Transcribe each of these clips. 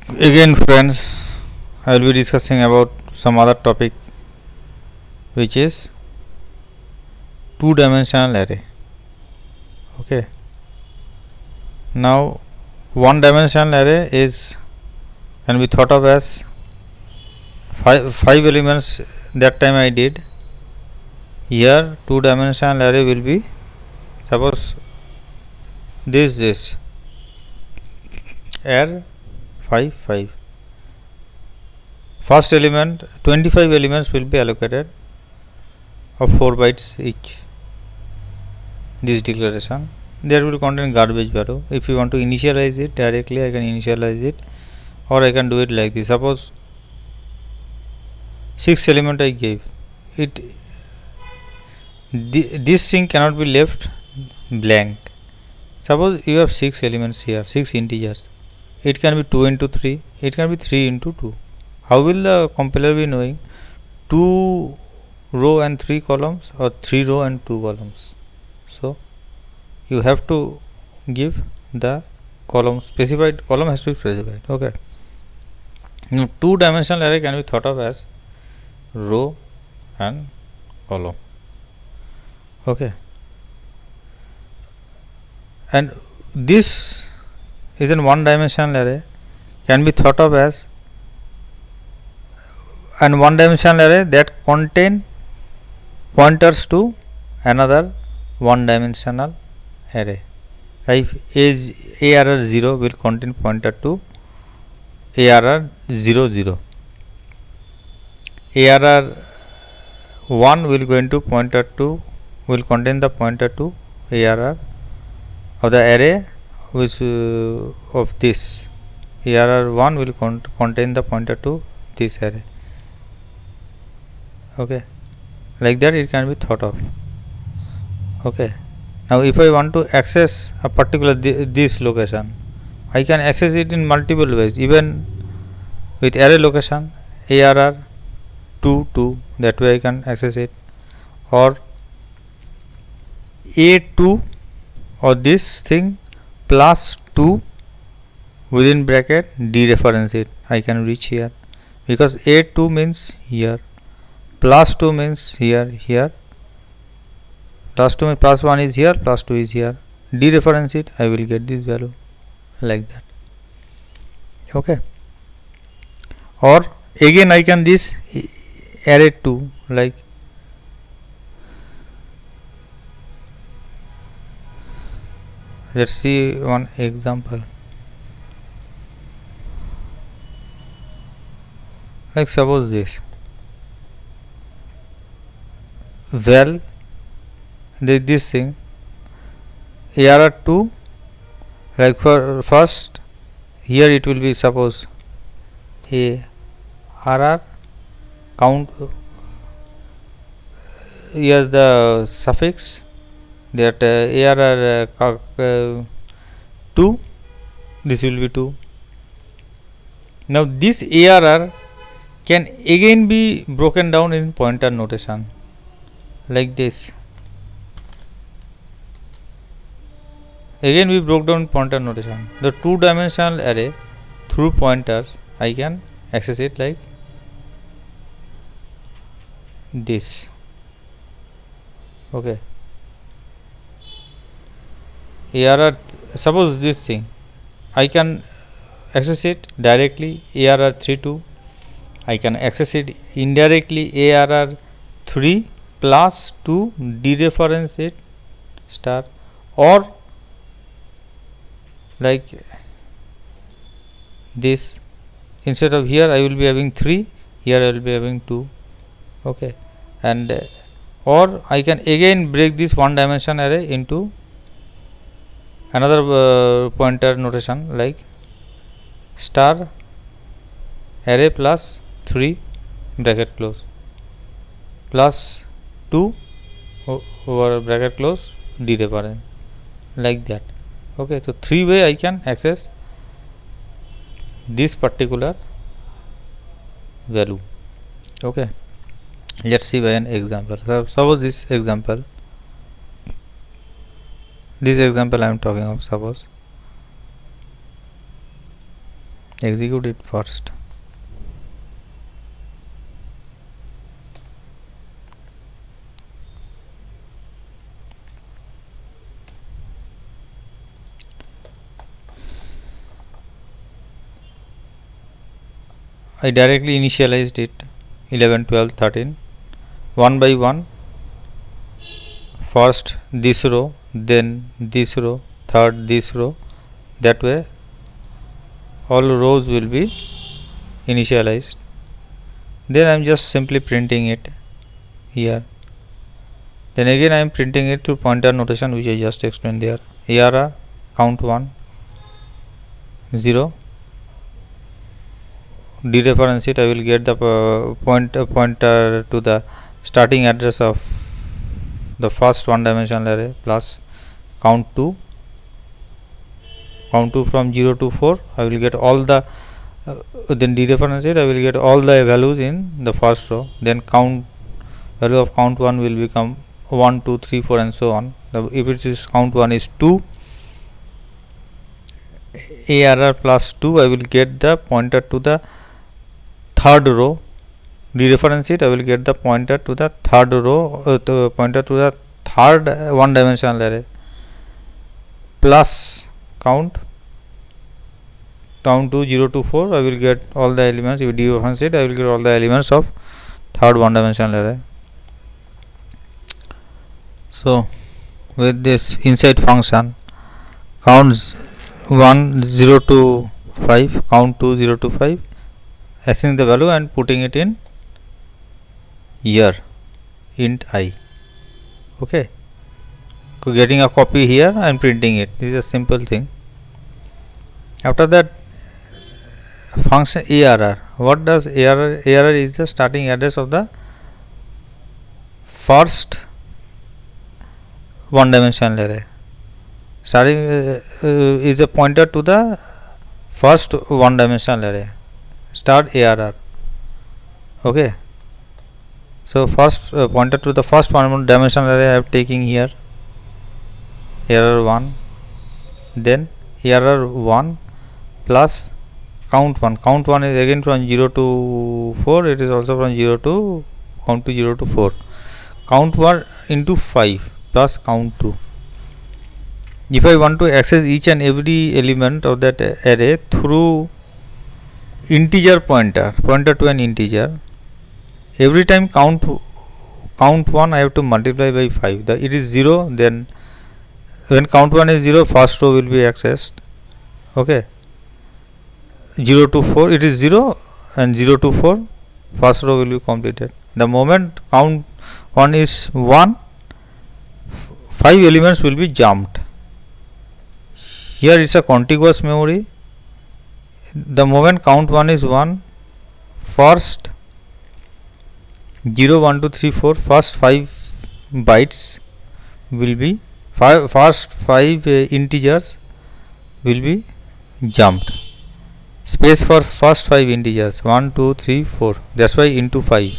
Again, friends, I will be discussing about some other topic, which is two-dimensional array. Okay. Now, one-dimensional array can be thought of as five elements. That time I did. Here, two-dimensional array will be, suppose this array 5. First element, 25 elements will be allocated of 4 bytes each. This declaration, there will contain garbage value. If you want to initialize it directly, I can initialize it, or I can do it like this. Suppose 6 element I gave it. This thing cannot be left blank. Suppose you have 6 elements here, 6 integers. It can be 2 into 3, it can be 3 into 2. How will the compiler be knowing 2 row and 3 columns or 3 row and 2 columns? So you have to give the column, specified column has to be specified. Okay. Now two-dimensional array can be thought of as row and column. Okay. And this is in one-dimensional array can be thought of as an one-dimensional array that contain pointers to another one-dimensional array. Right? ARR 0 will contain pointer to ARR 00. ARR 1 will contain the pointer to ARR of the array which of this. ARR 1 will contain the pointer to this array. Okay, like that it can be thought of. Okay, now if I want to access a particular this location, I can access it in multiple ways, even with array location ARR 2, that way I can access it, or A2 or this thing plus 2 within bracket dereference it, I can reach here, because A2 means here, plus 2 means here, plus 2 means plus 1 is here, plus 2 is here, dereference it, I will get this value like that. Okay, or again I can this array 2, like let's see one example. Like suppose this this thing ARR 2, like for first here it will be suppose ARR count, here the suffix that ARR 2, this will be 2. Now this ARR can again be broken down in pointer notation like this. Again we broke down pointer notation. The two-dimensional array through pointers I can access it like this. Okay, ARR, suppose this thing I can access it directly ARR 32, I can access it indirectly ARR 3 plus 2 dereference it star, or like this, instead of here I will be having 3, here I will be having 2. Okay, and or I can again break this one dimension array into another pointer notation like star array plus 3 bracket close plus 2 over bracket close dereference, like that. Okay, so 3 way I can access this particular value. Okay, let's see by an example. So suppose this example I am talking of, suppose execute it first. I directly initialized it 11, 12, 13 one by one. First this row, then this row, third this row. That way all rows will be initialized. Then I am just simply printing it here. Then again I am printing it through pointer notation, which I just explained there. ARR count 1 0. Dereference it, I will get the pointer to the starting address of the first one dimensional array plus count 2 from 0 to 4. I will get all the then dereference it, I will get all the values in the first row. Then count value of count 1 will become 1, 2, 3, 4 and so on. If it is count 1 is 2, ARR plus 2, I will get the pointer to the third row. Dereference it, I will get the pointer to the third row, pointer to the third one dimensional array plus count down to 0 to 4. I will get all the elements. If you dereference it, I will get all the elements of third one dimensional array. So with this inside function, count 1 0 to 5, count 2 0 to 5, accessing the value and putting it in here int I. Okay, getting a copy here and printing it. This is a simple thing. After that, function ARR. What does ARR? ARR is the starting address of the first one dimensional array. Starting is a pointer to the first one dimensional array. Start ARR. Okay. So first pointer to the first one dimensional array I am taking here. ARR 1. Then ARR 1 plus count 1. Count 1 is again from 0 to 4. It is also from 0 to count to 0 to 4. Count 1 into 5 plus count 2. If I want to access each and every element of that array through integer pointer to an integer, every time count 1 I have to multiply by 5. It is 0, then when count 1 is 0, first row will be accessed. Okay, 0 to 4 it is 0 and 0 to 4 first row will be completed. The moment count 1 is 1, 5 elements will be jumped. Here is a contiguous memory. The moment count 1 is 1, first 0 1 2 3 4 first 5 bytes will be first 5 integers will be jumped. Space for first 5 integers 1 2 3 4, that's why into 5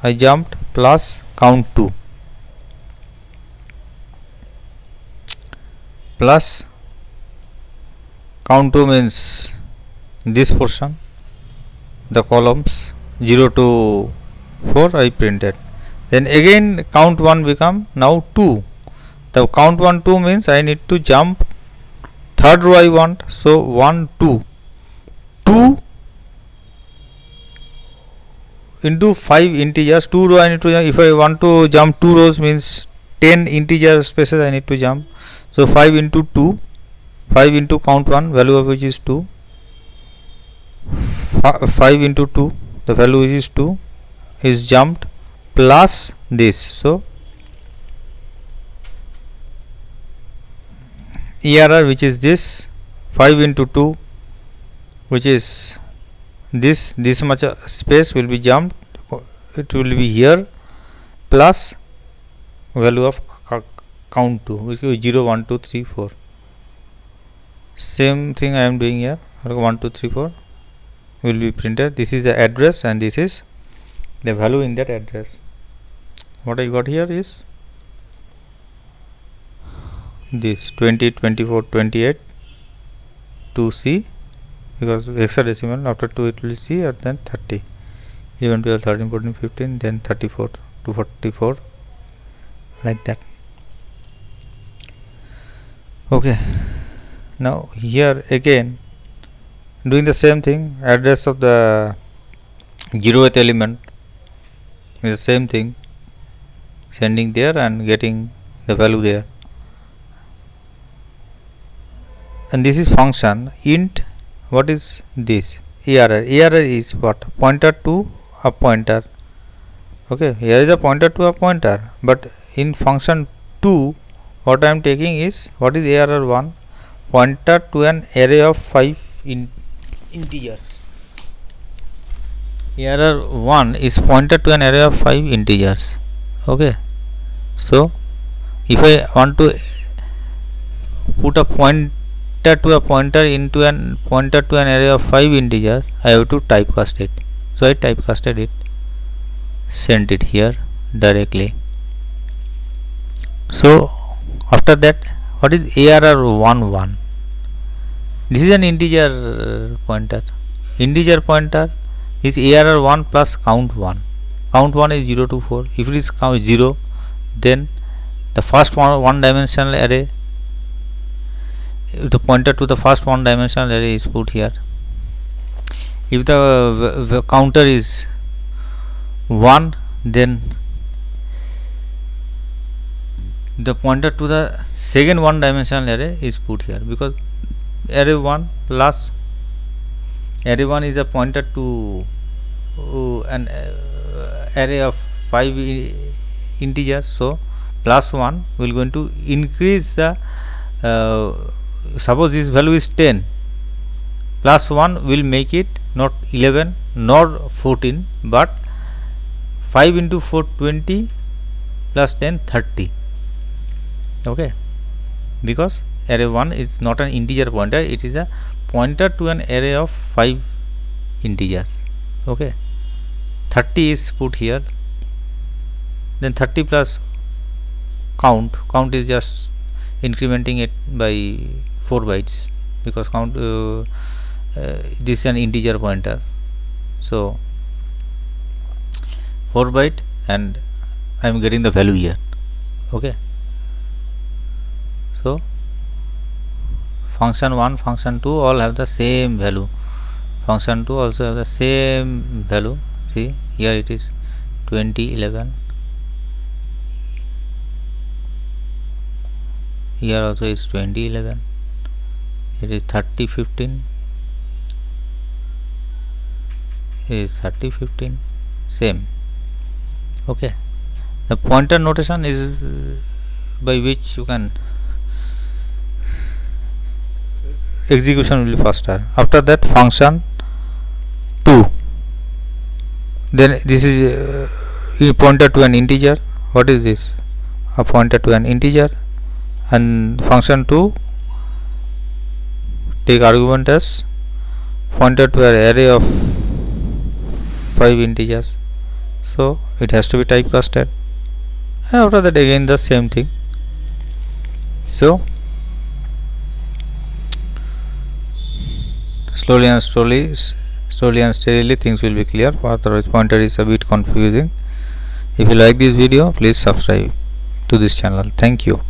I jumped plus count 2 plus count 2 means this portion, the columns 0 to 4 I printed. Then again count 1 become now 2. The count 1 2 means I need to jump third row I want. So 1 2 2 into 5 integers, 2 row I need to jump. If I want to jump 2 rows means 10 integer spaces I need to jump. So 5 into 2, 5 into count 1, value of which is 2, 5 into 2, the value which is 2 is jumped plus this. So ARR which is this, 5 into 2 which is this much space will be jumped, it will be here plus value of count 2 which is 0 1 2 3 4. Same thing I am doing here. 1 2 3 4 will be printed. This is the address and this is the value in that address. What I got here is this 20, 24, 28 to C, because hexadecimal, after 2 it will C, and then 30, 11, 12, 13, 14, 15, then 34 to 44, like that. Okay, now here again doing the same thing, address of the 0th element is the same thing, sending there and getting the value there. And this is function int. What is this? ARR. ARR is what? Pointer to a pointer. Okay, here is a pointer to a pointer, but in function 2 what I am taking is, what is ARR 1? Pointer to an array of 5 integers. ARR 1 is pointer to an array of 5 integers. Okay, so if I want to put a pointer to a pointer into an pointer to an array of 5 integers, I have to typecast it. So I typecasted it, sent it here directly. So after that, what is ARR11? This is an integer pointer. Integer pointer is ARR1 plus count 1. Count 1 is 0 to 4. If it is count 0, then the first one dimensional array, the pointer to the first one dimensional array is put here. If the counter is 1, then the pointer to the second one dimensional array is put here, because array 1 plus array 1 is a pointer to an array of 5 integers, so plus 1 will going to increase the suppose this value is 10, plus 1 will make it not 11 nor 14, but 5 into 4 20 plus 10 30. Okay, because array 1 is not an integer pointer, it is a pointer to an array of 5 integers. Okay, 30 is put here, then 30 plus count is just incrementing it by 4 bytes, because count this is an integer pointer, so 4 byte, and I am getting the value here. Okay, so function 1, function 2 all have the same value. Function 2 also have the same value. See, here it is 2011. Here also is 2011. It is 3015. It is 3015. Same. Okay. The pointer notation is by which you can execution will be faster. After that, function 2, then this is pointer to an integer. What is this? A pointer to an integer, and function 2 take argument as pointer to an array of 5 integers, so it has to be typecasted. And after that again the same thing. So slowly and steadily things will be clear. Otherwise pointer is a bit confusing. If you like this video, please subscribe to this channel. Thank you.